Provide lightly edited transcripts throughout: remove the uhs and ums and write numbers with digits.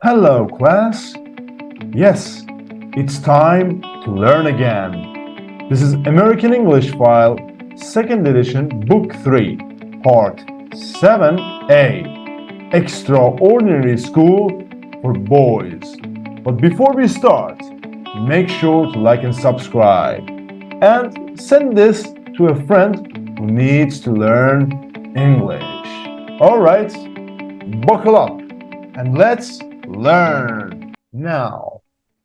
Hello, class. Yes, it's time to learn again. This is American English File, 2nd edition, Book 3, Part 7a, Extraordinary School for Boys. But before we start, make sure to like and subscribe. And send this to a friend who needs to learn English. Alright, buckle up and let's learn. Now,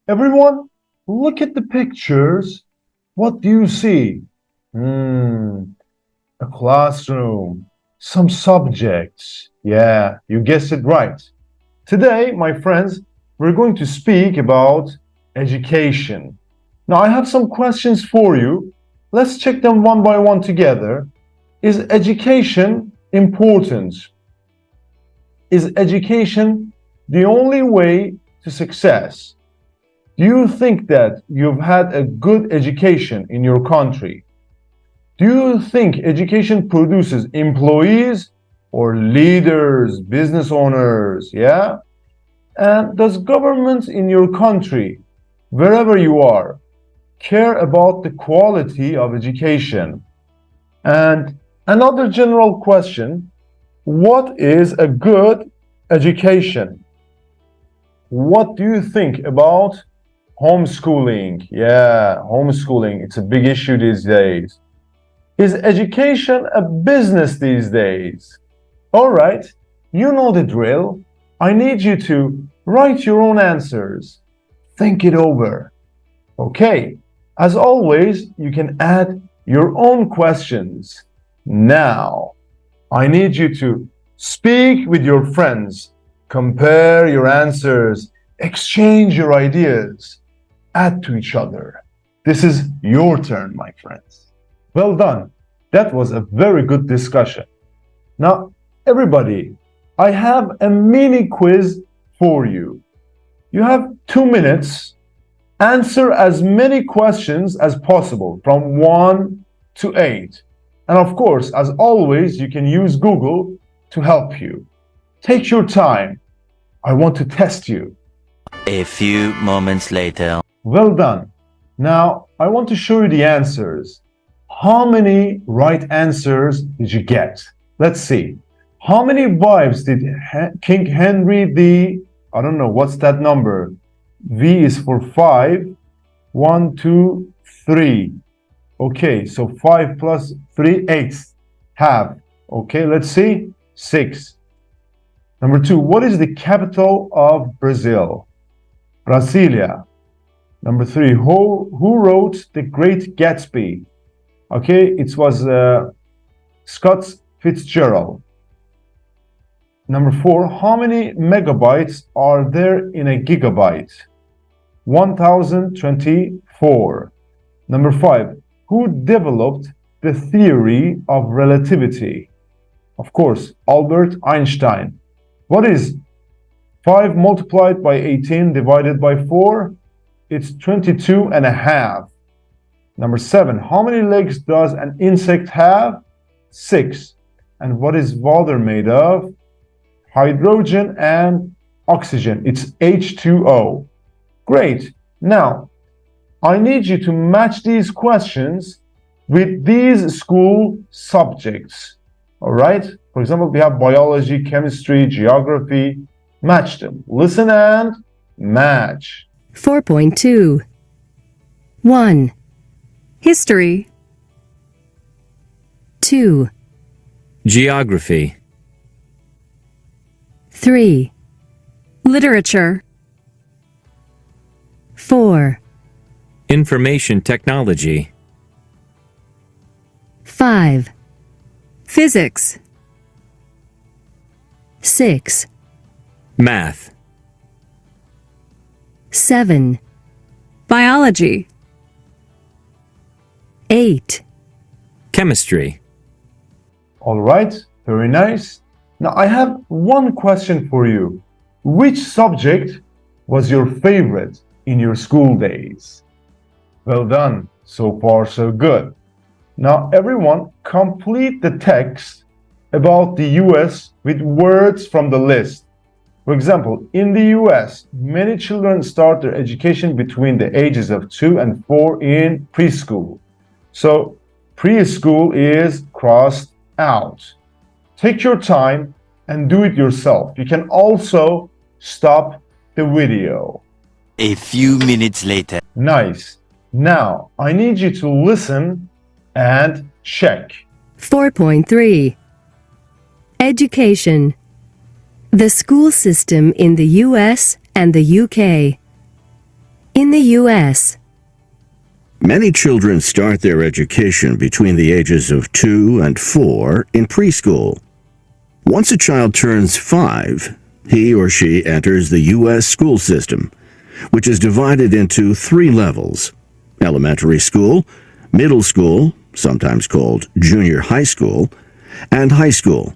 everyone, look at the pictures. What do you see? A classroom, some subjects. Yeah, you guessed it right. Today, my friends, we're going to speak about education. Now, I have some questions for you. Let's check them one by one together. Is education important? Is education the only way to success? Do you think that you've had a good education in your country? Do you think education produces employees or leaders, business owners? Yeah? And does government in your country, wherever you are, care about the quality of education? And another general question, what is a good education? What do you think about homeschooling? Yeah, homeschooling, it's a big issue these days. Is education a business these days? All right, you know the drill. I need you to write your own answers. Think it over. Okay, as always, you can add your own questions. Now, I need you to speak with your friends. Compare your answers, exchange your ideas, add to each other. This is your turn, my friends. Well done. That was a very good discussion. Now, everybody, I have a mini quiz for you. You have 2 minutes. Answer as many questions as possible from 1 to 8. And of course, as always, you can use Google to help you. Take your time. I want to test you. A few moments later. Well done. Now, I want to show you the answers. How many right answers did you get? Let's see. How many wives did King Henry the, I don't know, what's that number? V is for 5. 1, 2, 3. Okay, so 5 plus 3, 8. Have. Okay, let's see. 6. Number 2, what is the capital of Brazil? Brasilia. Number 3, who wrote The Great Gatsby? Okay, it was Scott Fitzgerald. Number 4, how many megabytes are there in a gigabyte? 1024. Number 5, who developed the theory of relativity? Of course, Albert Einstein. What is 5 multiplied by 18 divided by 4? It's 22 and a half. Number 7, how many legs does an insect have? 6. And what is water made of? Hydrogen and oxygen. It's H2O. Great. Now, I need you to match these questions with these school subjects. All right? For example, we have biology, chemistry, geography. Match them. Listen and match. 4.2. 1. History. 2. Geography. 3. Literature. 4. Information technology. 5. Physics. 6. Math. 7. Biology. 8. Chemistry. All right, very nice. Now, I have one question for you. Which subject was your favorite in your school days? Well done. So far, so good. Now, everyone, complete the text about the US with words from the list. For example, in the US, many children start their education between the ages of 2 and 4 in preschool. So, preschool is crossed out. Take your time and do it yourself. You can also stop the video. A few minutes later. Nice. Now, I need you to listen and check. 4.3 Education. The school system in the US and the UK. In the US, Many children start their education between the ages of 2 and 4 in preschool. Once a child turns 5, he or she enters the U.S. school system, which is divided into 3 levels: elementary school, middle school, sometimes called junior high school, and high school.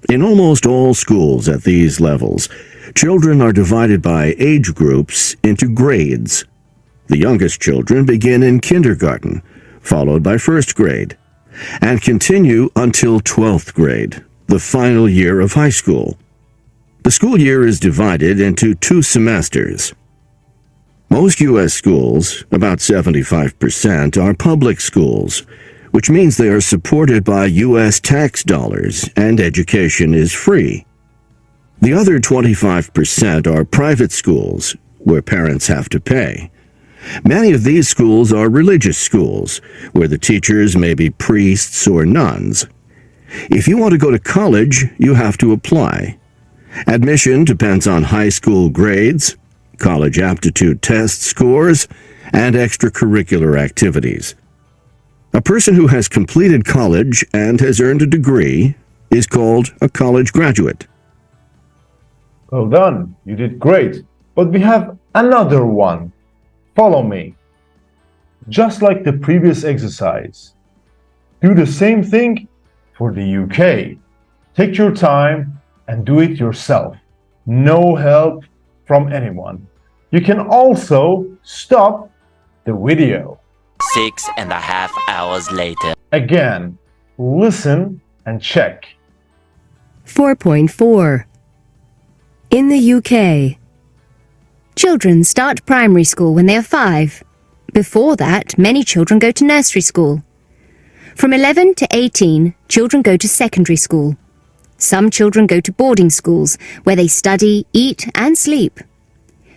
In almost all schools at these levels, children are divided by age groups into grades. The youngest children begin in kindergarten, followed by first grade, and continue until 12th grade, the final year of high school. The school year is divided into 2 semesters. Most U.S. schools, about 75%, are public schools, which means they are supported by U.S. tax dollars and education is free. The other 25% are private schools, where parents have to pay. Many of these schools are religious schools, where the teachers may be priests or nuns. If you want to go to college, you have to apply. Admission depends on high school grades, college aptitude test scores, and extracurricular activities. A person who has completed college and has earned a degree is called a college graduate. Well done. You did great. But we have another one. Follow me. Just like the previous exercise, do the same thing for the UK. Take your time and do it yourself. No help from anyone. You can also stop the video. 6.5 hours later. Again, listen and check. 4.4 In the UK, children start primary school when they are 5. Before that, many children go to nursery school. From 11 to 18, children go to secondary school. Some children go to boarding schools, where they study, eat, and sleep.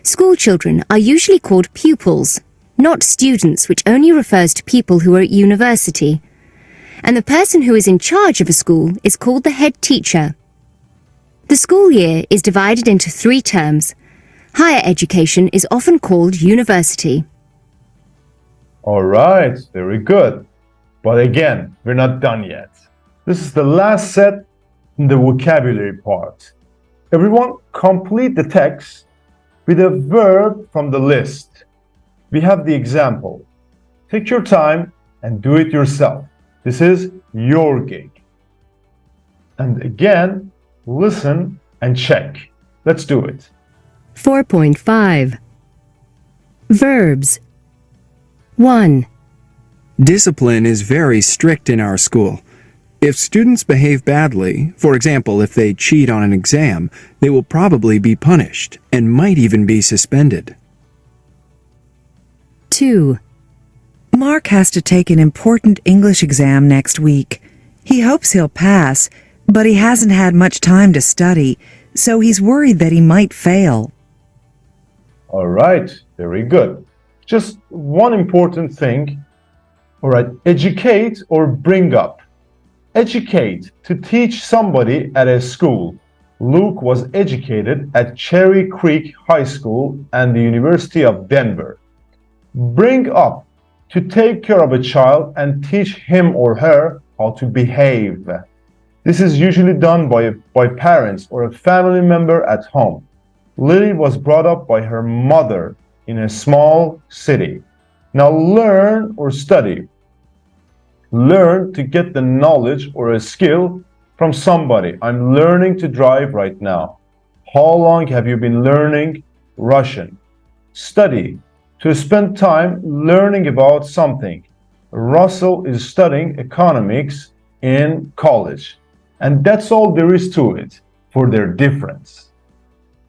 School children are usually called pupils, not students, which only refers to people who are at university. And the person who is in charge of a school is called the head teacher. The school year is divided into 3 terms. Higher education is often called university. All right, very good. But again, we're not done yet. This is the last set in the vocabulary part. Everyone, complete the text with a verb from the list. We have the example. Take your time and do it yourself. This is your gig. And again, listen and check. Let's do it. 4.5 Verbs. 1. Discipline is very strict in our school. If students behave badly, for example, if they cheat on an exam, they will probably be punished and might even be suspended. 2. Mark has to take an important English exam next week. He hopes he'll pass, but he hasn't had much time to study, so he's worried that he might fail. All right, very good. Just one important thing. All right, educate or bring up. Educate, to teach somebody at a school. Luke was educated at Cherry Creek High School and the University of Denver. Bring up, to take care of a child and teach him or her how to behave. This is usually done by parents or a family member at home. Lily was brought up by her mother in a small city. Now learn or study. Learn to get the knowledge or a skill from somebody. I'm learning to drive right now. How long have you been learning Russian? Study, to spend time learning about something. Russell is studying economics in college. And that's all there is to it for their difference.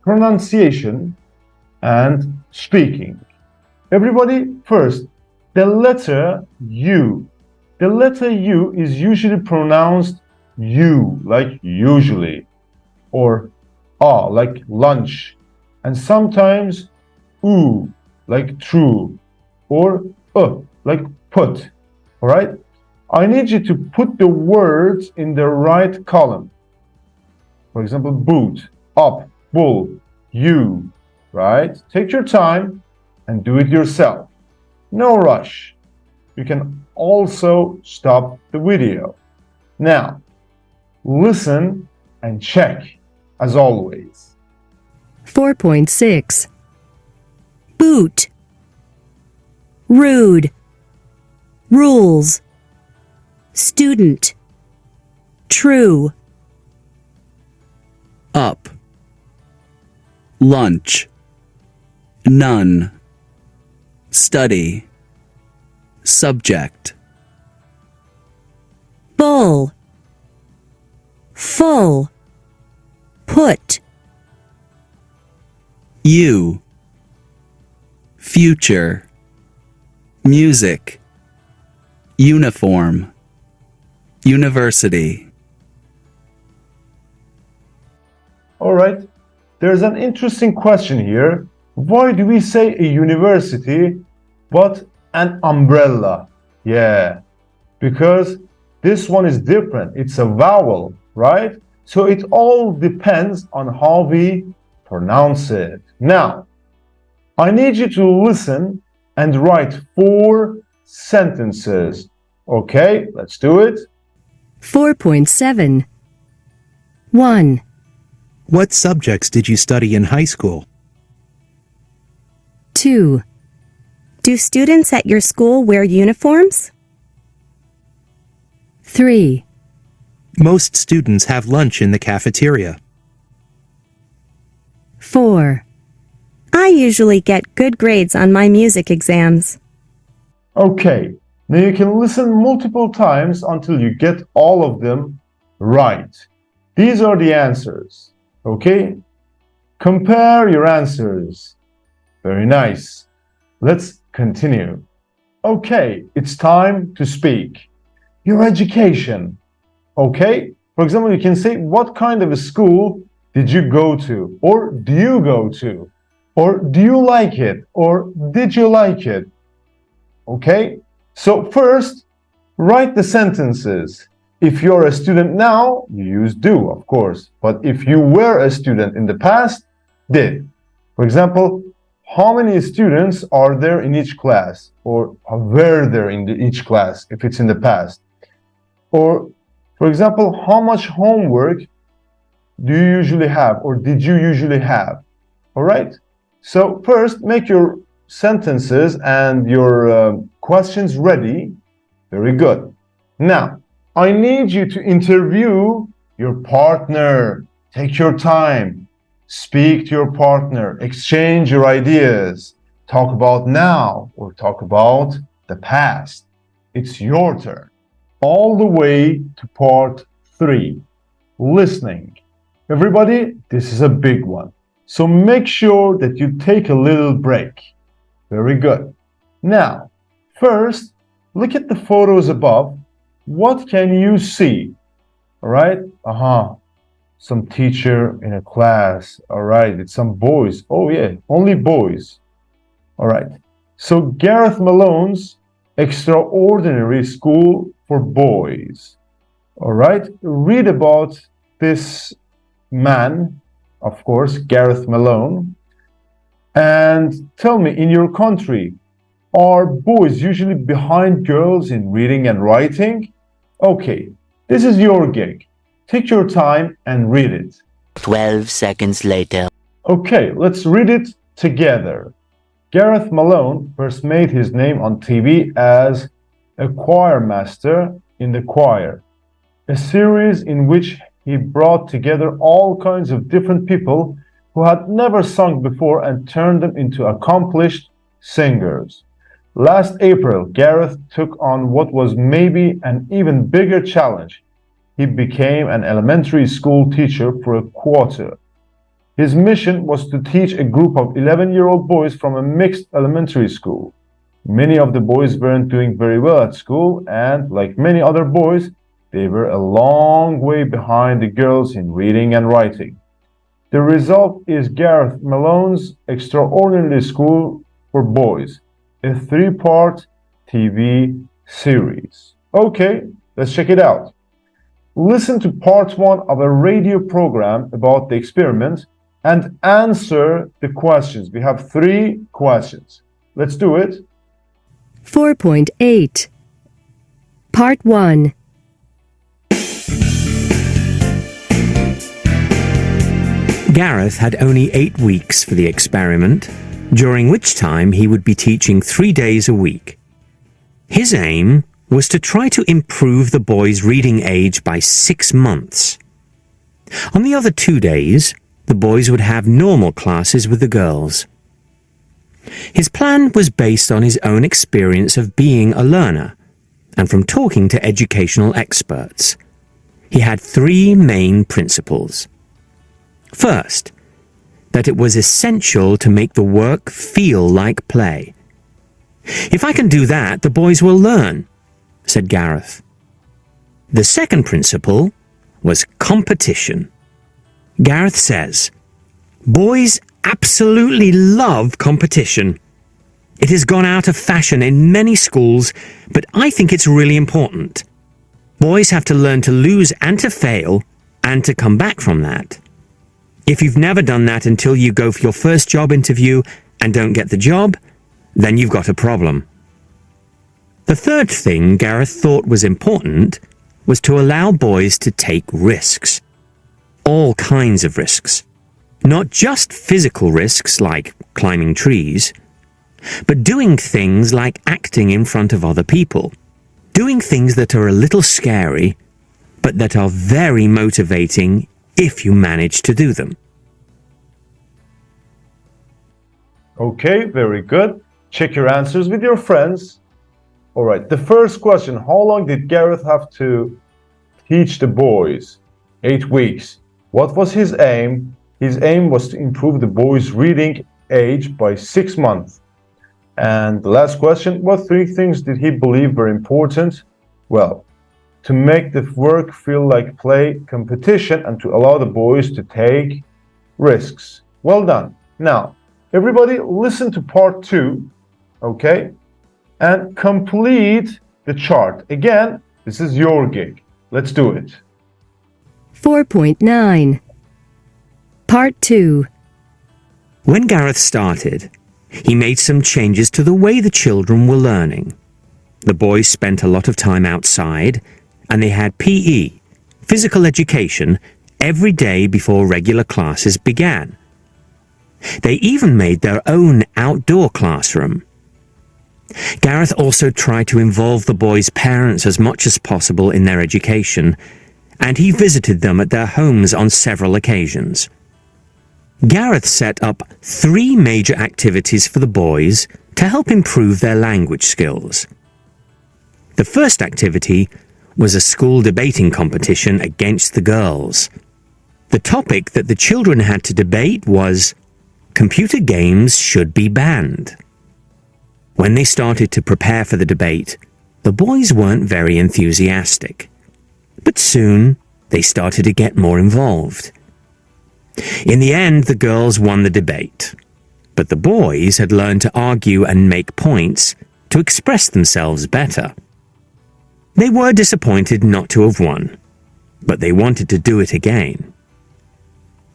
pronunciation and speaking. Everybody, first, the letter U. The letter U is usually pronounced U, like usually, or like lunch, and sometimes U, like true, or like put. All right? I need you to put the words in the right column. For example, boot, up, bull, you, right? Take your time and do it yourself. No rush. You can also stop the video. Now, listen and check, as always. 4.6 Boot, rude, rules, student, true, up, lunch, none, study, subject, bull, full, put, you, future, music, uniform, university. All right, there's an interesting question here. Why do we say a university but an umbrella? Yeah, because this one is different. It's a vowel, right? So it all depends on how we pronounce it. Now, I need you to listen and write 4 sentences. Okay, let's do it. 4.7 1. What subjects did you study in high school? 2. Do students at your school wear uniforms? 3. Most students have lunch in the cafeteria. 4. I usually get good grades on my music exams. Okay, now you can listen multiple times until you get all of them right. These are the answers. Okay? Compare your answers. Very nice. Let's continue. Okay, it's time to speak. Your education. Okay? For example, you can say, what kind of a school did you go to? Or do you go to? Or do you like it? Or did you like it? Okay? So first, write the sentences. If you're a student now, you use do, of course. But if you were a student in the past, did. For example, how many students are there in each class? Or were there in each class, if it's in the past? Or, for example, how much homework do you usually have? Or did you usually have? All right? So first, make your sentences and your questions ready. Very good. Now, I need you to interview your partner. Take your time. Speak to your partner. Exchange your ideas. Talk about now or talk about the past. It's your turn. All the way to part 3. Listening. Everybody, this is a big one. So make sure that you take a little break. Very good. Now, first, look at the photos above. What can you see? All right. Some teacher in a class. All right. It's some boys. Oh, yeah. Only boys. All right. So Gareth Malone's Extraordinary School for Boys. All right. Read about this man, of course, Gareth Malone. And tell me, in your country, are boys usually behind girls in reading and writing? Okay, this is your gig. Take your time and read it. 12 seconds later. Okay, let's read it together. Gareth Malone first made his name on TV as a choir master in The Choir, a series in which he brought together all kinds of different people who had never sung before and turned them into accomplished singers. Last April, Gareth took on what was maybe an even bigger challenge. He became an elementary school teacher for a quarter. His mission was to teach a group of 11-year-old boys from a mixed elementary school. Many of the boys weren't doing very well at school, and like many other boys, they were a long way behind the girls in reading and writing. The result is Gareth Malone's Extraordinary School for Boys, a 3-part TV series. Okay, let's check it out. Listen to part 1 of a radio program about the experiment and answer the questions. We have 3 questions. Let's do it. 4.8 Part 1 Gareth had only 8 weeks for the experiment, during which time he would be teaching 3 days a week. His aim was to try to improve the boys' reading age by 6 months. On the other 2 days, the boys would have normal classes with the girls. His plan was based on his own experience of being a learner and from talking to educational experts. He had 3 main principles. First, that it was essential to make the work feel like play. "If I can do that, the boys will learn," said Gareth. The second principle was competition. Gareth says, "Boys absolutely love competition. It has gone out of fashion in many schools, but I think it's really important. Boys have to learn to lose and to fail and to come back from that. If you've never done that until you go for your first job interview and don't get the job, then you've got a problem." The third thing Gareth thought was important was to allow boys to take risks. All kinds of risks. Not just physical risks like climbing trees, but doing things like acting in front of other people. Doing things that are a little scary, but that are very motivating if you manage to do them. Okay, very good. Check your answers with your friends. All right, the first question, how long did Gareth have to teach the boys? 8 weeks. What was his aim? His aim was to improve the boys' reading age by 6 months. And the last question, what 3 things did he believe were important? Well, to make the work feel like play, competition, and to allow the boys to take risks. Well done. Now, everybody listen to part 2, okay? And complete the chart. Again, this is your gig. Let's do it. 4.9 Part 2 When Gareth started, he made some changes to the way the children were learning. The boys spent a lot of time outside, and they had PE, physical education, every day before regular classes began. They even made their own outdoor classroom. Gareth also tried to involve the boys' parents as much as possible in their education, and he visited them at their homes on several occasions. Gareth set up 3 major activities for the boys to help improve their language skills. The first activity was a school debating competition against the girls. The topic that the children had to debate was computer games should be banned. When they started to prepare for the debate, the boys weren't very enthusiastic. But soon, they started to get more involved. In the end, the girls won the debate. But the boys had learned to argue and make points to express themselves better. They were disappointed not to have won, but they wanted to do it again.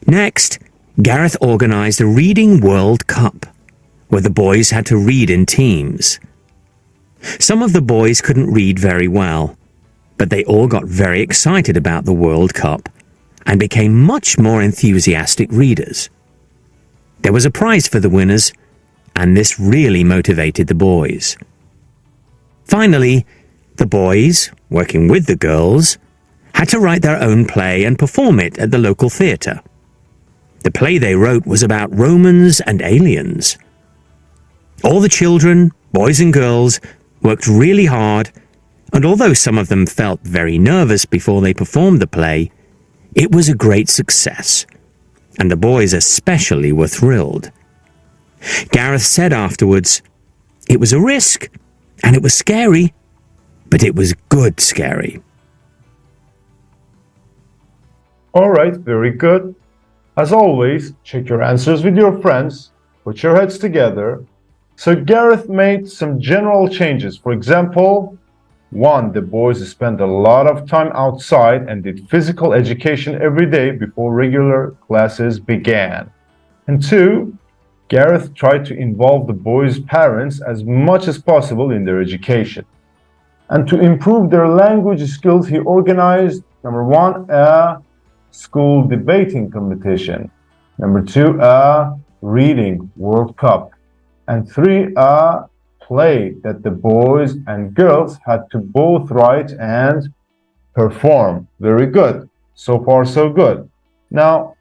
Next, Gareth organized a Reading World Cup, where the boys had to read in teams. Some of the boys couldn't read very well, but they all got very excited about the World Cup and became much more enthusiastic readers. There was a prize for the winners, and this really motivated the boys. Finally, the boys, working with the girls, had to write their own play and perform it at the local theatre. The play they wrote was about Romans and aliens. All the children, boys and girls, worked really hard, and although some of them felt very nervous before they performed the play, it was a great success. and the boys especially were thrilled. Gareth said afterwards, "It was a risk, and it was scary, but it was good scary." All right, very good. As always, check your answers with your friends, put your heads together. So Gareth made some general changes. For example, 1. The boys spent a lot of time outside and did physical education every day before regular classes began. And 2. Gareth tried to involve the boys' parents as much as possible in their education. And to improve their language skills, he organized, number 1, a school debating competition. Number 2, a reading World Cup. And 3, a play that the boys and girls had to both write and perform. Very good. So far, so good. Now,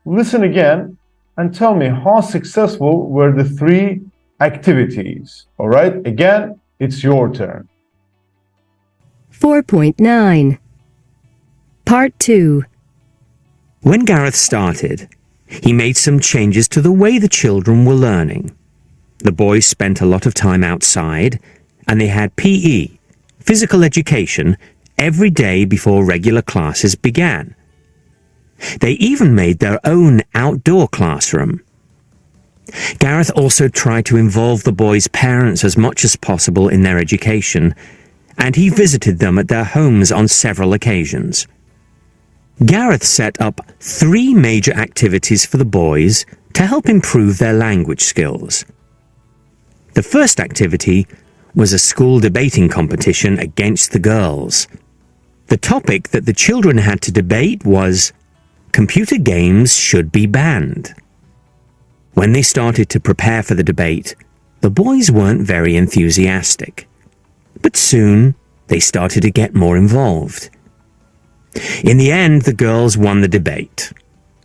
listen again and tell me how successful were the 3 activities. All right, again, it's your turn. 4.9. Part 2. When Gareth started, he made some changes to the way the children were learning. The boys spent a lot of time outside, and they had PE, physical education, every day before regular classes began. They even made their own outdoor classroom. Gareth also tried to involve the boys' parents as much as possible in their education, and he visited them at their homes on several occasions. Gareth set up 3 major activities for the boys to help improve their language skills. The first activity was a school debating competition against the girls. The topic that the children had to debate was computer games should be banned. When they started to prepare for the debate, the boys weren't very enthusiastic. But soon, they started to get more involved. In the end, the girls won the debate.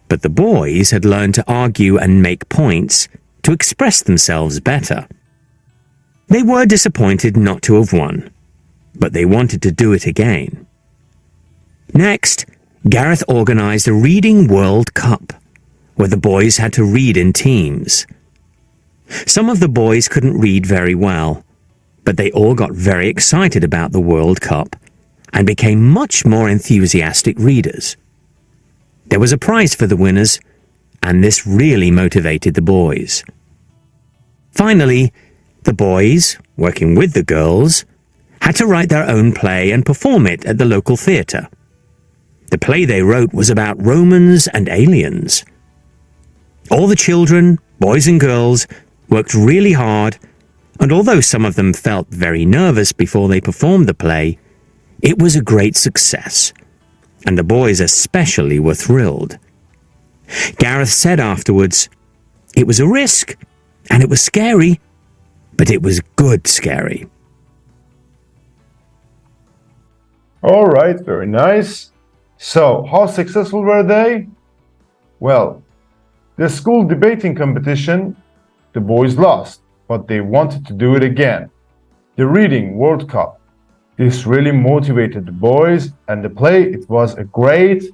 But the boys had learned to argue and make points to express themselves better. They were disappointed not to have won, but they wanted to do it again. Next, Gareth organized a Reading World Cup, where the boys had to read in teams. Some of the boys couldn't read very well, but they all got very excited about the World Cup and became much more enthusiastic readers. There was a prize for the winners, and this really motivated the boys. Finally, the boys, working with the girls, had to write their own play and perform it at the local theatre. The play they wrote was about Romans and aliens. All the children, boys and girls, worked really hard, and although some of them felt very nervous before they performed the play, it was a great success, and the boys especially were thrilled. Gareth said afterwards, "It was a risk, and it was scary, but it was good scary." All right, very nice. So, how successful were they? Well, the school debating competition, the boys lost, but they wanted to do it again. The Reading World Cup, this really motivated the boys, and the play, it was a great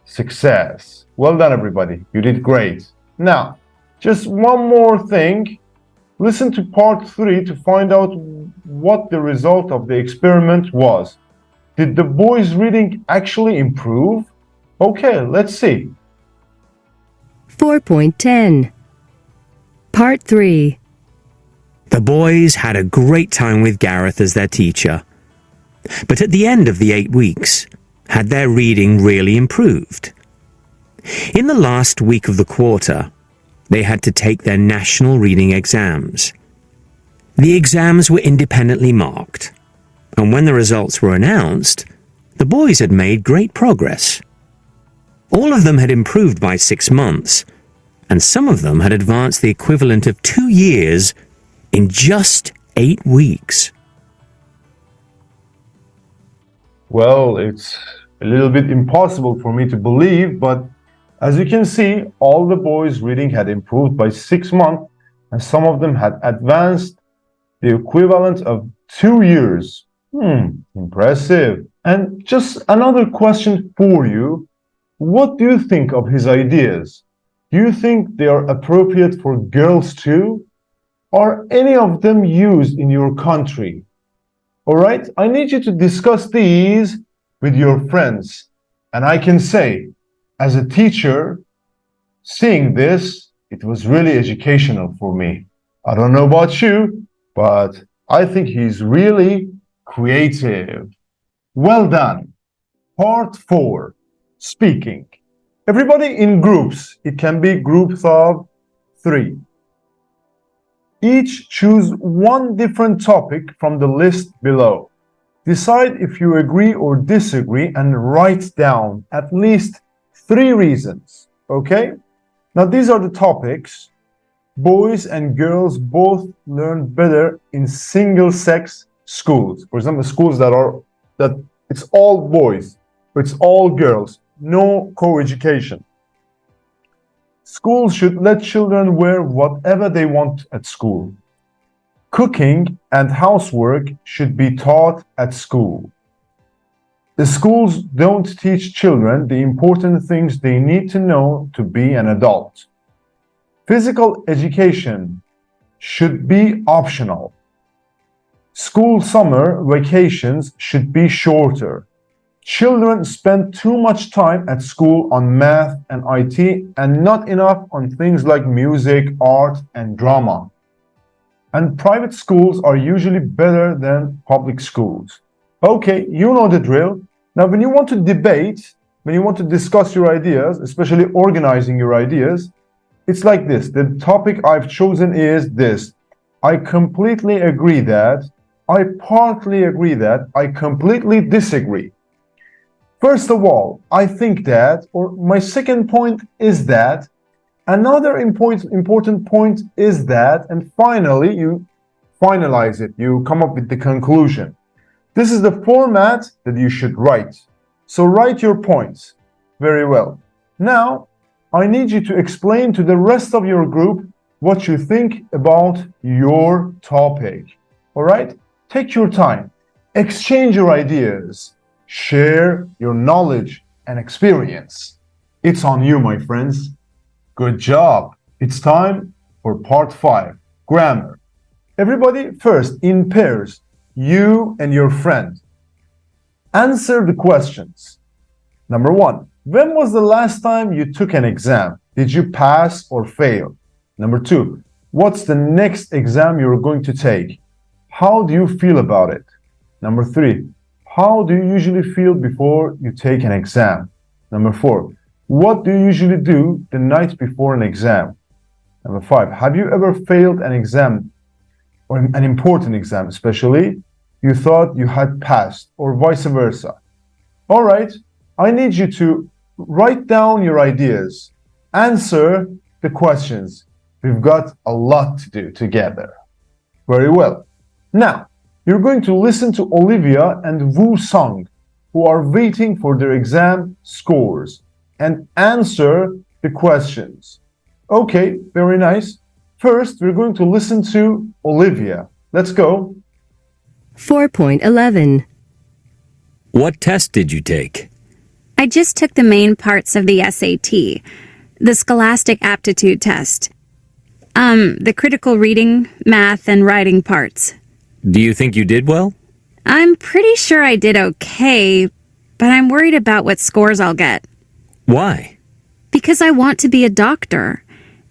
success. Well done, everybody. You did great. Now, just one more thing. Listen to part 3 to find out what the result of the experiment was. Did the boys' reading actually improve? Okay, let's see. 4.10. Part 3. The boys had a great time with Gareth as their teacher. But at the end of the 8 weeks, had their reading really improved? In the last week of the quarter, they had to take their national reading exams. The exams were independently marked, and when the results were announced, the boys had made great progress. All of them had improved by 6 months, and some of them had advanced the equivalent of 2 years in just 8 weeks. Well, it's a little bit impossible for me to believe, but as you can see, all the boys' reading had improved by 6 months, and some of them had advanced the equivalent of 2 years. Impressive. And just another question for you. What do you think of his ideas? Do you think they are appropriate for girls too? Are any of them used in your country? All right, I need you to discuss these with your friends. And I can say, as a teacher, seeing this, it was really educational for me. I don't know about you, but I think he's really creative. Well done. Part 4, speaking. Everybody in groups. It can be groups of 3. Each choose one different topic from the list below. Decide if you agree or disagree and write down at least 3 reasons. Okay? Now these are the topics. Boys and girls both learn better in single-sex schools. For example, schools that it's all boys, or it's all girls, no co-education. Schools should let children wear whatever they want at school. Cooking and housework should be taught at school. The schools don't teach children the important things they need to know to be an adult. Physical education should be optional. School summer vacations should be shorter. Children spend too much time at school on math and IT and not enough on things like music, art, and drama. And private schools are usually better than public schools. Okay, you know the drill. Now, when you want to debate, when you want to discuss your ideas, especially organizing your ideas, it's like this. The topic I've chosen is this. I completely agree that, I partly agree that, I completely disagree. First of all, I think that, or my second point is that, another important point is that, and finally, you finalize it. You come up with the conclusion. This is the format that you should write. So write your points very well. Now, I need you to explain to the rest of your group what you think about your topic. All right? Take your time. Exchange your ideas. Share your knowledge and experience. It's on you, my friends. Good job. It's time for part 5, grammar. Everybody, first, in pairs, you and your friend. Answer the questions. Number 1, when was the last time you took an exam? Did you pass or fail? Number 2, what's the next exam you're going to take? How do you feel about it? Number 3, how do you usually feel before you take an exam? Number 4, what do you usually do the night before an exam? Number 5, have you ever failed an exam, or an important exam especially, you thought you had passed, or vice versa? All right, I need you to write down your ideas. Answer the questions. We've got a lot to do together. Very well. Now, you're going to listen to Olivia and Woo Sung, who are waiting for their exam scores, and answer the questions. Okay, very nice. First, we're going to listen to Olivia. Let's go. 4.11. What test did you take? I just took the main parts of the SAT, the Scholastic Aptitude Test, the critical reading, math, and writing parts. Do you think you did well? I'm pretty sure I did okay, but I'm worried about what scores I'll get. Why? Because I want to be a doctor,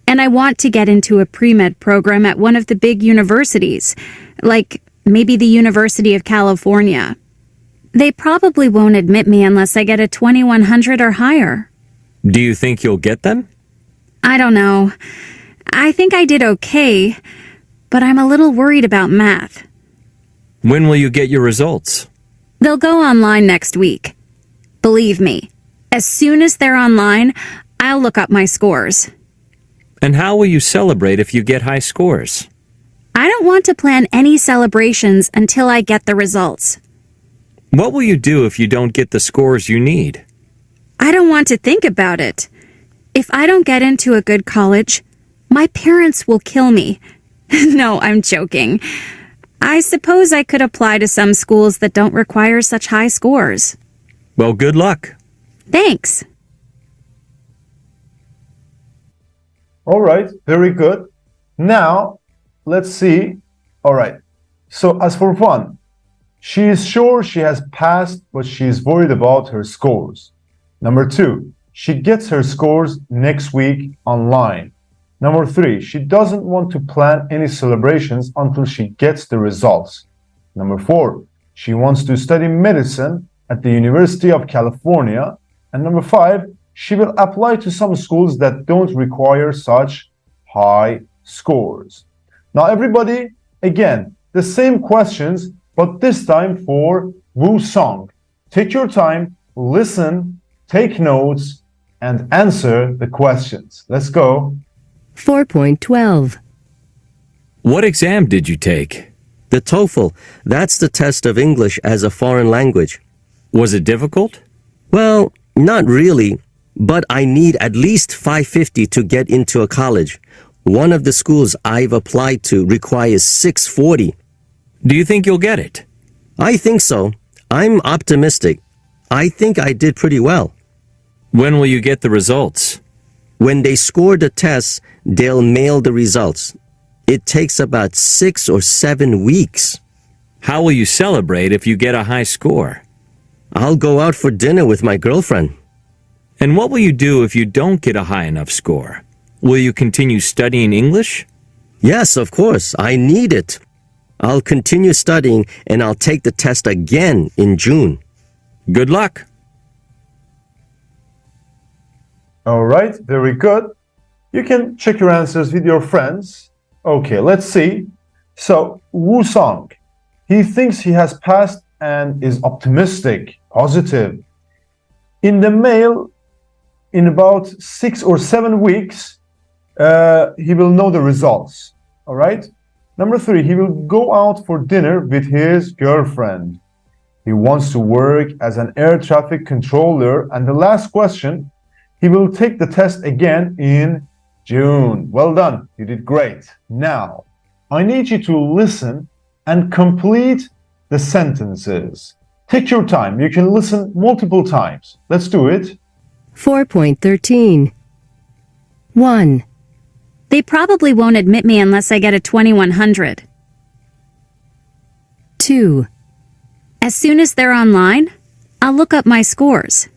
and I want to get into a pre-med program at one of the big universities, like maybe the University of California. They probably won't admit me unless I get a 2100 or higher. Do you think you'll get them? I don't know. I think I did okay, but I'm a little worried about math. When will you get your results? They'll go online next week. Believe me, as soon as they're online, I'll look up my scores. And how will you celebrate if you get high scores? I don't want to plan any celebrations until I get the results. What will you do if you don't get the scores you need? I don't want to think about it. If I don't get into a good college, my parents will kill me. No, I'm joking. I suppose I could apply to some schools that don't require such high scores. Well, good luck. Thanks. All right, very good. Now, let's see. All right. So as for fun, she is sure she has passed, but she is worried about her scores. Number 2, she gets her scores next week online. Number 3, she doesn't want to plan any celebrations until she gets the results. Number 4, she wants to study medicine at the University of California. And number 5, she will apply to some schools that don't require such high scores. Now, everybody, again, the same questions, but this time for Woo Song. Take your time, listen, take notes, and answer the questions. Let's go. 4.12. What exam did you take? The TOEFL. That's the test of English as a foreign language. Was it difficult? Well, not really, but I need at least 550 to get into a college. One of the schools I've applied to requires 640. Do you think you'll get it? I think so. I'm optimistic. I think I did pretty well. When will you get the results? When they score the tests, they'll mail the results. It takes about 6 or 7 weeks. How will you celebrate if you get a high score? I'll go out for dinner with my girlfriend. And what will you do if you don't get a high enough score? Will you continue studying English? Yes, of course. I need it. I'll continue studying and I'll take the test again in June. Good luck. All right, very good. You can check your answers with your friends. Okay, let's see. So, Woo Song, he thinks he has passed and is optimistic, positive. In the mail, in about 6 or 7 weeks, he will know the results. All right? Number 3, he will go out for dinner with his girlfriend. He wants to work as an air traffic controller. And the last question, he will take the test again in June. Well done. You did great. Now, I need you to listen and complete the sentences. Take your time. You can listen multiple times. Let's do it. 4.13. 1. They probably won't admit me unless I get a 2100. 2. As soon as they're online, I'll look up my scores.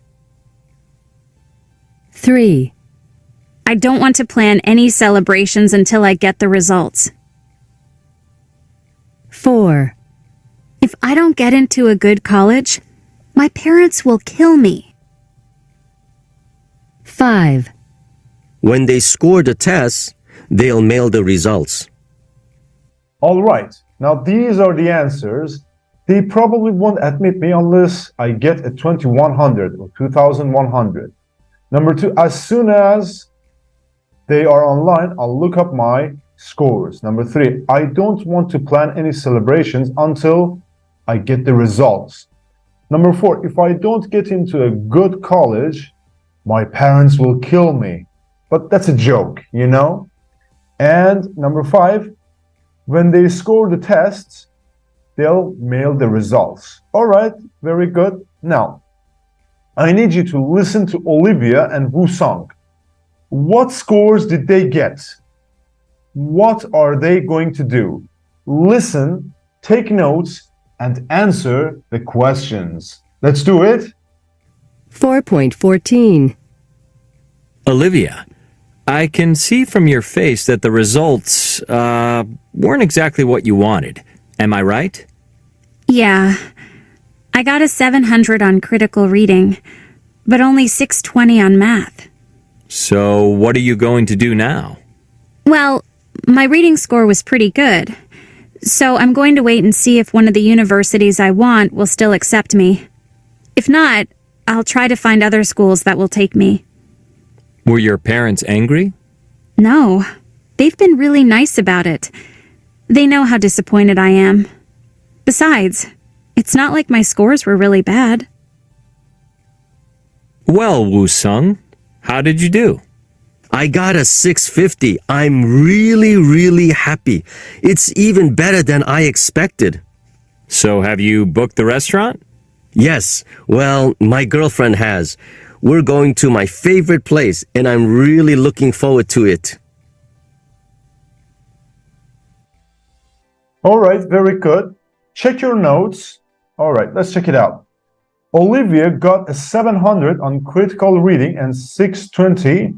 3. I don't want to plan any celebrations until I get the results. 4. If I don't get into a good college, my parents will kill me. 5. When they score the tests, they'll mail the results. All right. Now, these are the answers. They probably won't admit me unless I get a 2100 or 2100. Number 2, as soon as they are online, I'll look up my scores. Number 3, I don't want to plan any celebrations until I get the results. Number 4, if I don't get into a good college, my parents will kill me. But that's a joke, you know? And number 5, when they score the tests, they'll mail the results. All right, very good. Now, I need you to listen to Olivia and Woo Song. What scores did they get? What are they going to do? Listen, take notes, and answer the questions. Let's do it. 4.14. Olivia, I can see from your face that the results weren't exactly what you wanted. Am I right? Yeah. I got a 700 on critical reading, but only 620 on math. So what are you going to do now? Well, my reading score was pretty good, so I'm going to wait and see if one of the universities I want will still accept me. If not, I'll try to find other schools that will take me. Were your parents angry? No, they've been really nice about it. They know how disappointed I am. Besides, it's not like my scores were really bad. Well, Woo Sung, how did you do? I got a 650. I'm really happy. It's even better than I expected. So have you booked the restaurant? Yes. Well, my girlfriend has. We're going to my favorite place, and I'm really looking forward to it. All right, very good. Check your notes. All right, let's check it out. Olivia got a 700 on critical reading and 620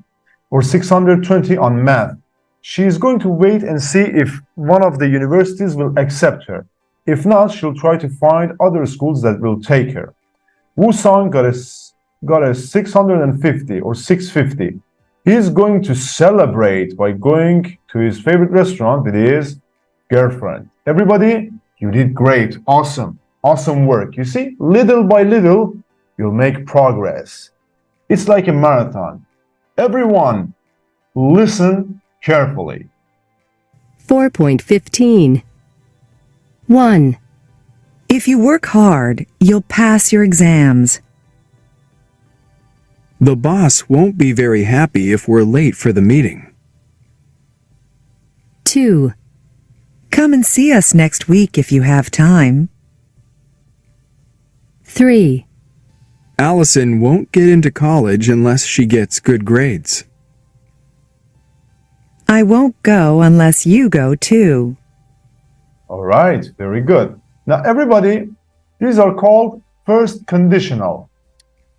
or 620 on math. She is going to wait and see if one of the universities will accept her. If not, she'll try to find other schools that will take her. Woo-sung got a 650 or 650. He's going to celebrate by going to his favorite restaurant with his girlfriend. Everybody, you did great. Awesome. Awesome work. You see, little by little, you'll make progress. It's like a marathon. Everyone, listen carefully. 4.15. 1. If you work hard, you'll pass your exams. The boss won't be very happy if we're late for the meeting. 2. Come and see us next week if you have time. 3. Allison won't get into college unless she gets good grades. I won't go unless you go too. All right, very good. Now, everybody, these are called first conditional.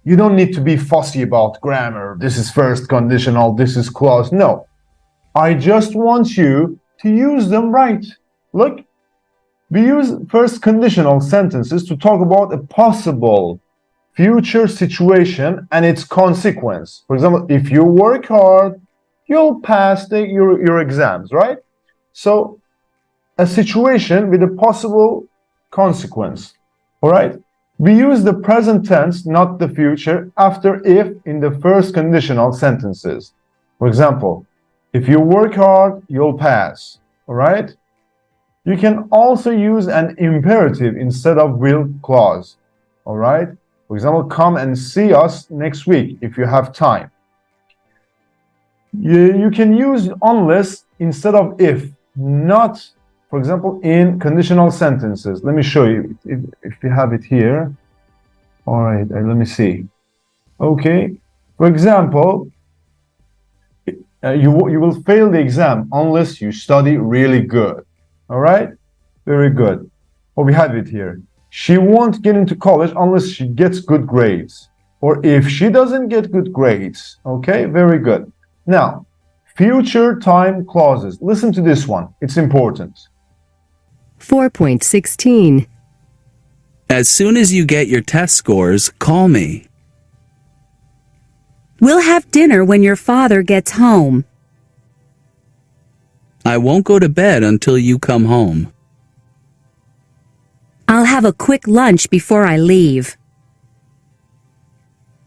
You don't need to be fussy about grammar. This is first conditional, this is clause. No, I just want you to use them right. Look, we use first conditional sentences to talk about a possible future situation and its consequence. For example, if you work hard, you'll pass your exams, right? So, a situation with a possible consequence, all right? We use the present tense, not the future, after if in the first conditional sentences. For example, if you work hard, you'll pass, all right? You can also use an imperative instead of will clause, all right? For example, come and see us next week if you have time. You can use unless instead of if, not, for example, in conditional sentences. Let me show you if you have it here. All right, let me see. Okay, for example, you will fail the exam unless you study really good. All right, very good. Well, we have it here. She won't get into college unless she gets good grades. Or if she doesn't get good grades. Okay, very good. Now, future time clauses. Listen to this one. It's important. 4.16. As soon as you get your test scores, call me. We'll have dinner when your father gets home. I won't go to bed until you come home. I'll have a quick lunch before I leave.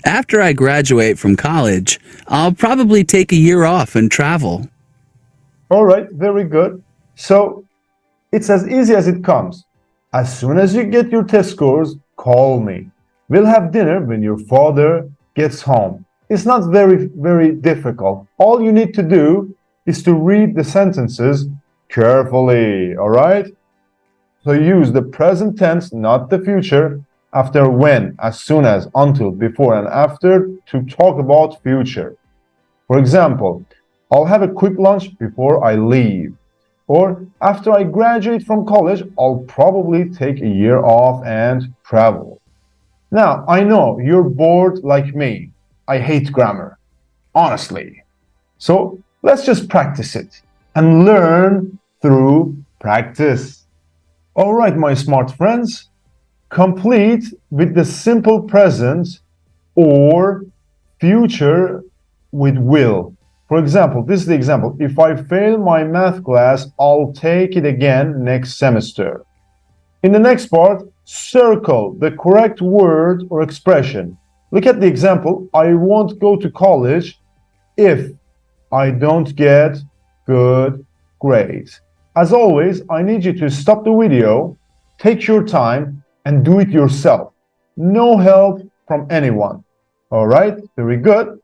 After I graduate from college, I'll probably take a year off and travel. All right, very good. So, it's as easy as it comes. As soon as you get your test scores, call me. We'll have dinner when your father gets home. It's not very difficult. All you need to do is to read the sentences carefully, all right? So use the present tense, not the future, after when, as soon as, until, before, and after to talk about future. For example, I'll have a quick lunch before I leave. Or after I graduate from college, I'll probably take a year off and travel. Now, I know you're bored like me. I hate grammar, honestly. So let's just practice it and learn through practice. All right, my smart friends, complete with the simple present or future with will. For example, this is the example. If I fail my math class, I'll take it again next semester. In the next part, circle the correct word or expression. Look at the example. I won't go to college if I don't get good grades. As always, I need you to stop the video, take your time, and do it yourself. No help from anyone. All right, very good.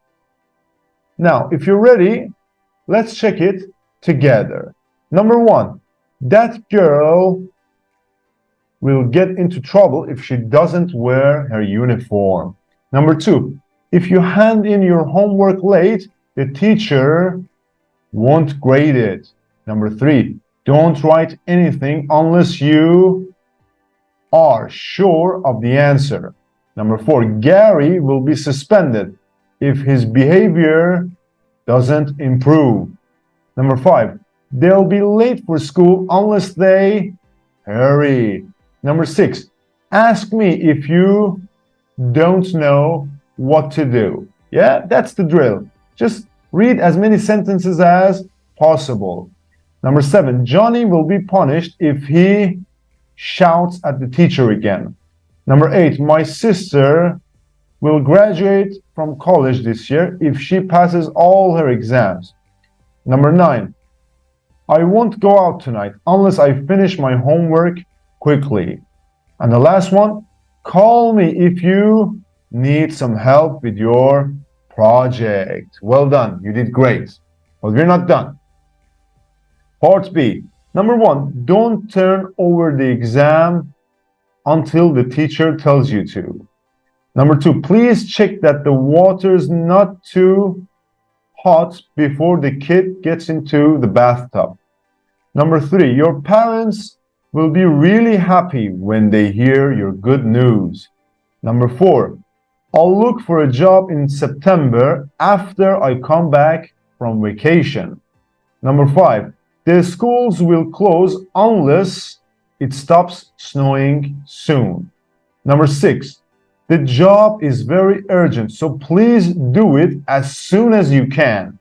Now, if you're ready, let's check it together. Number 1, that girl will get into trouble if she doesn't wear her uniform. Number 2, if you hand in your homework late, the teacher won't grade it. Number 3, Don't write anything unless you are sure of the answer. Number 4, Gary will be suspended if his behavior doesn't improve. Number 5, they'll be late for school unless they hurry. Number 6, ask me if you don't know what to do. Yeah, that's the drill. Just read as many sentences as possible. Number 7, Johnny will be punished if he shouts at the teacher again. Number 8, my sister will graduate from college this year if she passes all her exams. Number 9, I won't go out tonight unless I finish my homework quickly. And the last one, call me if you need some help with your project. Well done, you did great. But we're not done. Part B. Number 1, don't turn over the exam until the teacher tells you to. Number 2, please check that the water's not too hot before the kid gets into the bathtub. Number 3, your parents will be really happy when they hear your good news. Number 4, I'll look for a job in September after I come back from vacation. Number 5, the schools will close unless it stops snowing soon. Number 6, the job is very urgent, so please do it as soon as you can.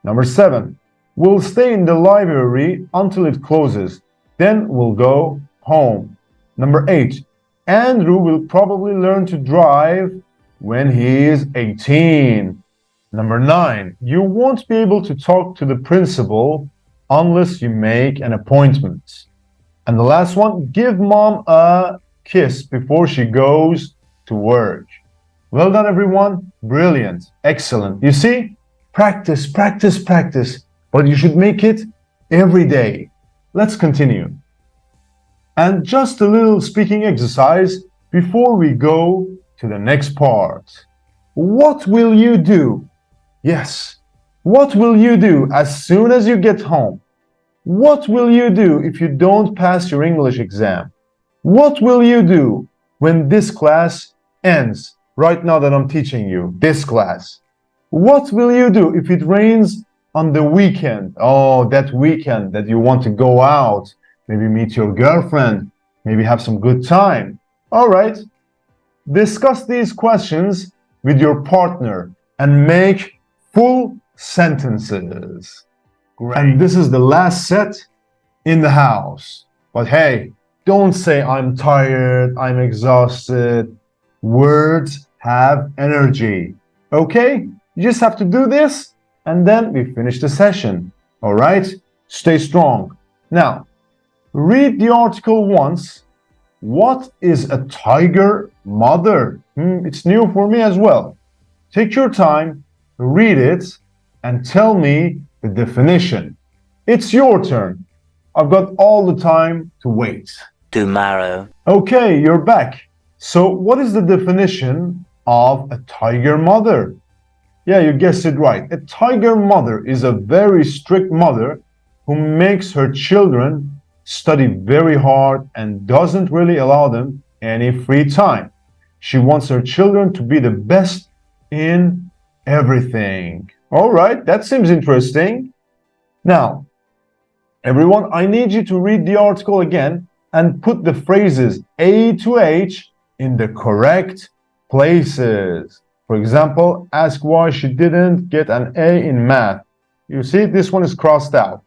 Number 7, we'll stay in the library until it closes, then we'll go home. Number 8, Andrew will probably learn to drive when he is 18. Number 9, you won't be able to talk to the principal unless you make an appointment. And the last one, give mom a kiss before she goes to work. Well done, everyone. Brilliant. Excellent. You see, practice, practice, practice, but you should make it every day. Let's continue. And just a little speaking exercise before we go to the next part. What will you do? Yes. What will you do as soon as you get home? What will you do if you don't pass your English exam? What will you do when this class ends? Right now that I'm teaching you, this class. What will you do if it rains on the weekend? Oh, that weekend that you want to go out, maybe meet your girlfriend, maybe have some good time. All right. Discuss these questions with your partner and make full sentences. Great. And this is the last set in the house. But hey, don't say I'm tired, I'm exhausted. Words have energy. Okay? You just have to do this and then we finish the session. All right? Stay strong. Now, read the article once. What is a tiger mother? It's new for me as well. Take your time, read it, and tell me the definition. It's your turn. I've got all the time to wait. Tomorrow. Okay, you're back. So what is the definition of a tiger mother? Yeah, you guessed it right. A tiger mother is a very strict mother who makes her children study very hard and doesn't really allow them any free time. She wants her children to be the best in everything. All right, that seems interesting. Now, everyone, I need you to read the article again and put the phrases A to H in the correct places. For example, ask why she didn't get an A in math. You see, this one is crossed out.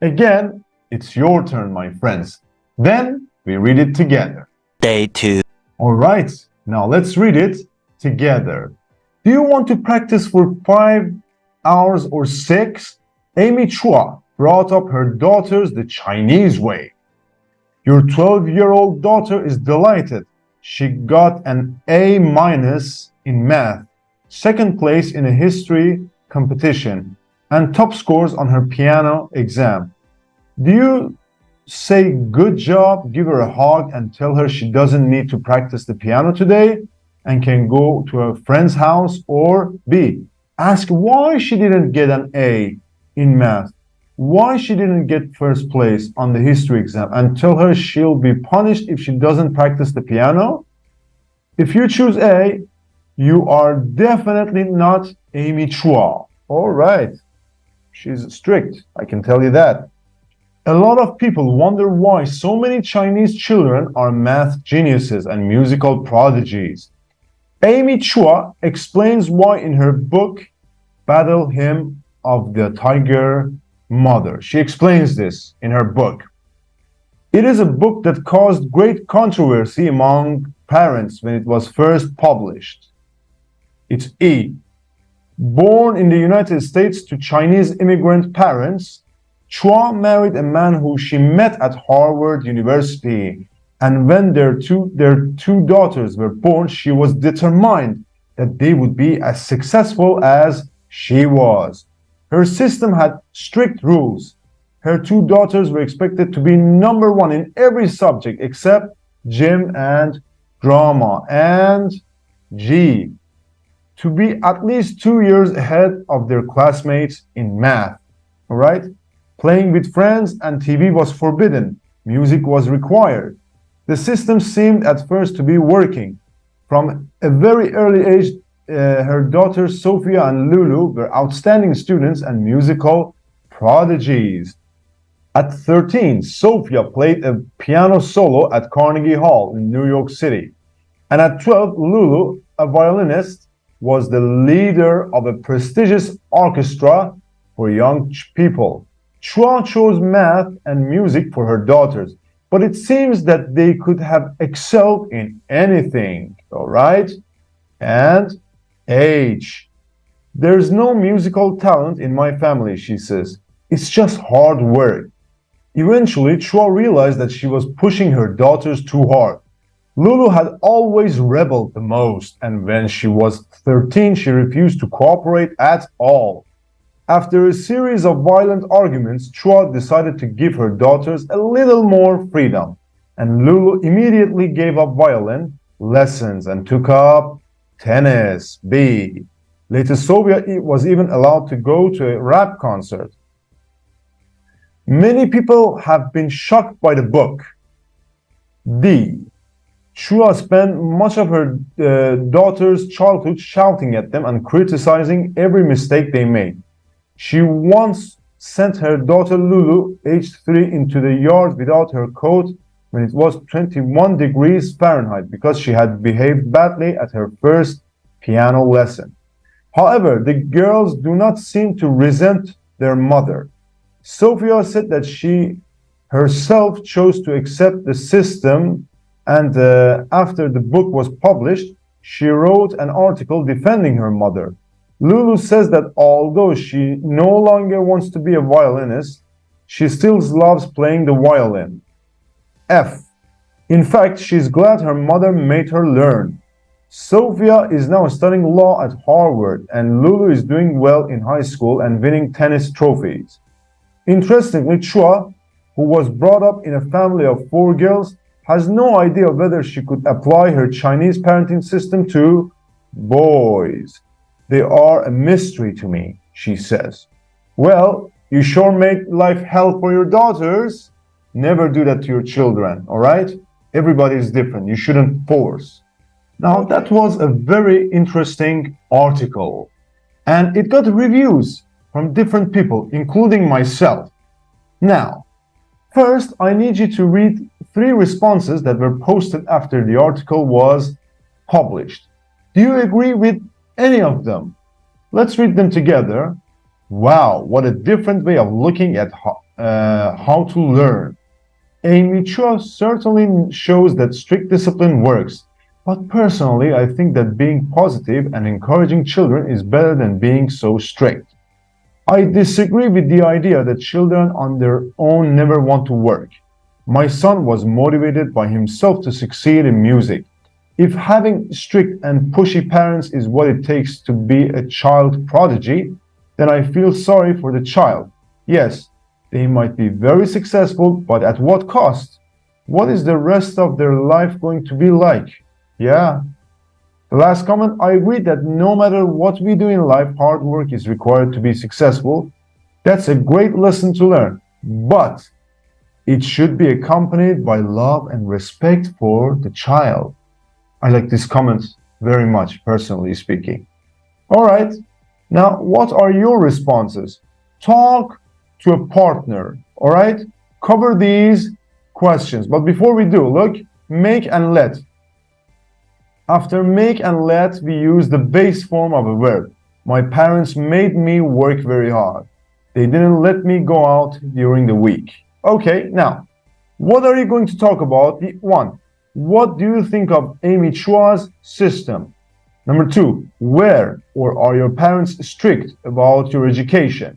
Again, it's your turn, my friends. Then we read it together. Day 2. All right, now let's read it together. Do you want to practice for 5 hours or 6? Amy Chua brought up her daughters the Chinese way. Your 12-year-old daughter is delighted. She got an A- in math, second place in a history competition, and top scores on her piano exam. Do you say good job, give her a hug, and tell her she doesn't need to practice the piano today and can go to a friend's house? Or B, ask why she didn't get an A in math. why she didn't get first place on the history exam and tell her she'll be punished if she doesn't practice the piano? If you choose A, you are definitely not Amy Chua. All right. She's strict, I can tell you that. A lot of people wonder why so many Chinese children are math geniuses and musical prodigies. Amy Chua explains why in her book, Battle Hymn of the Tiger Mother. She explains this in her book. It is a book that caused great controversy among parents when it was first published. It's E. Born in the United States to Chinese immigrant parents, Chua married a man who she met at Harvard University, and when their two daughters were born, she was determined that they would be as successful as she was. Her system had strict rules. Her two daughters were expected to be number one in every subject except gym and drama, and G, to be at least 2 years ahead of their classmates in math. All right? Playing with friends and TV was forbidden. Music was required. The system seemed at first to be working. From a very early age, her daughters Sophia and Lulu were outstanding students and musical prodigies. At 13, Sophia played a piano solo at Carnegie Hall in New York City. And at 12, Lulu, a violinist, was the leader of a prestigious orchestra for young people. Chua chose math and music for her daughters, but it seems that they could have excelled in anything, all right? And H. There's no musical talent in my family, she says. It's just hard work. Eventually, Chua realized that she was pushing her daughters too hard. Lulu had always rebelled the most, and when she was 13, she refused to cooperate at all. After a series of violent arguments, Chua decided to give her daughters a little more freedom, and Lulu immediately gave up violin lessons and took up tennis. B. Later, Sophia was even allowed to go to a rap concert. Many people have been shocked by the book. D. Chua spent much of her daughter's childhood shouting at them and criticizing every mistake they made. She once sent her daughter Lulu, aged 3, into the yard without her coat when it was 21 degrees Fahrenheit because she had behaved badly at her first piano lesson. However, the girls do not seem to resent their mother. Sophia said that she herself chose to accept the system, and after the book was published, she wrote an article defending her mother. Lulu says that although she no longer wants to be a violinist, she still loves playing the violin. F. In fact, she's glad her mother made her learn. Sophia is now studying law at Harvard, and Lulu is doing well in high school and winning tennis trophies. Interestingly, Chua, who was brought up in a family of 4 girls, has no idea whether she could apply her Chinese parenting system to boys. They are a mystery to me, she says. Well, you sure make life hell for your daughters. Never do that to your children, all right? Everybody is different. You shouldn't force. Now, that was a very interesting article, and it got reviews from different people, including myself. Now, first, I need you to read 3 responses that were posted after the article was published. Do you agree with any of them? Let's read them together. Wow, what a different way of looking at how to learn. Amy Chua certainly shows that strict discipline works, but personally, I think that being positive and encouraging children is better than being so strict. I disagree with the idea that children on their own never want to work. My son was motivated by himself to succeed in music. If having strict and pushy parents is what it takes to be a child prodigy, then I feel sorry for the child. Yes, they might be very successful, but at what cost? What is the rest of their life going to be like? Yeah. The last comment, I agree that no matter what we do in life, hard work is required to be successful. That's a great lesson to learn, but it should be accompanied by love and respect for the child. I like this comment very much, personally speaking. All right, now what are your responses? Talk to a partner, all right? Cover these questions. But before we do, look, make and let. After make and let, we use the base form of a verb. My parents made me work very hard. They didn't let me go out during the week. Okay, now, what are you going to talk about? One, what do you think of Amy Chua's system? Number two, where or are your parents strict about your education?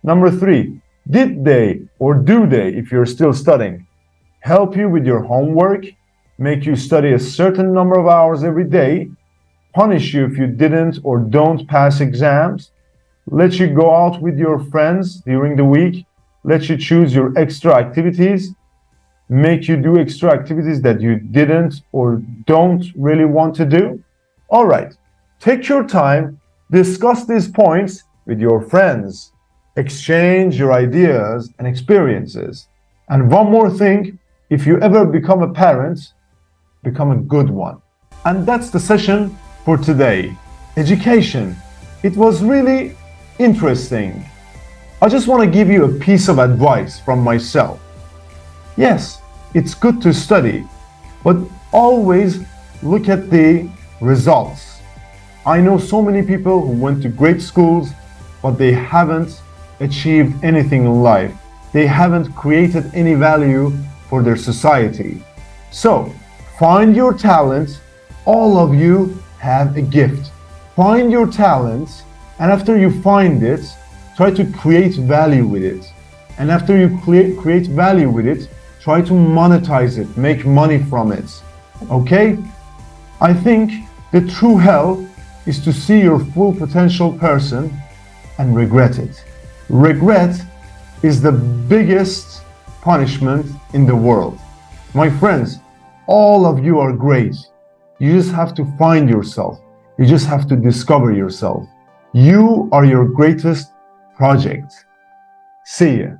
Number three, did they or do they, if you're still studying, help you with your homework, make you study a certain number of hours every day, punish you if you didn't or don't pass exams, let you go out with your friends during the week, let you choose your extra activities, make you do extra activities that you didn't or don't really want to do? All right, take your time, discuss these points with your friends, exchange your ideas and experiences. And one more thing, if you ever become a parent, become a good one. And that's the session for today. Education. It was really interesting. I just want to give you a piece of advice from myself. Yes, it's good to study, but always look at the results. I know so many people who went to great schools, but they haven't achieved anything in life. They haven't created any value for their society. So, find your talent. All of you have a gift. Find your talent, and after you find it, try to create value with it. And after you create value with it, try to monetize it, make money from it. Okay? I think the true hell is to see your full potential person and regret it. Regret is the biggest punishment in the world. My friends, all of you are great. You just have to find yourself. You just have to discover yourself. You are your greatest project. See ya.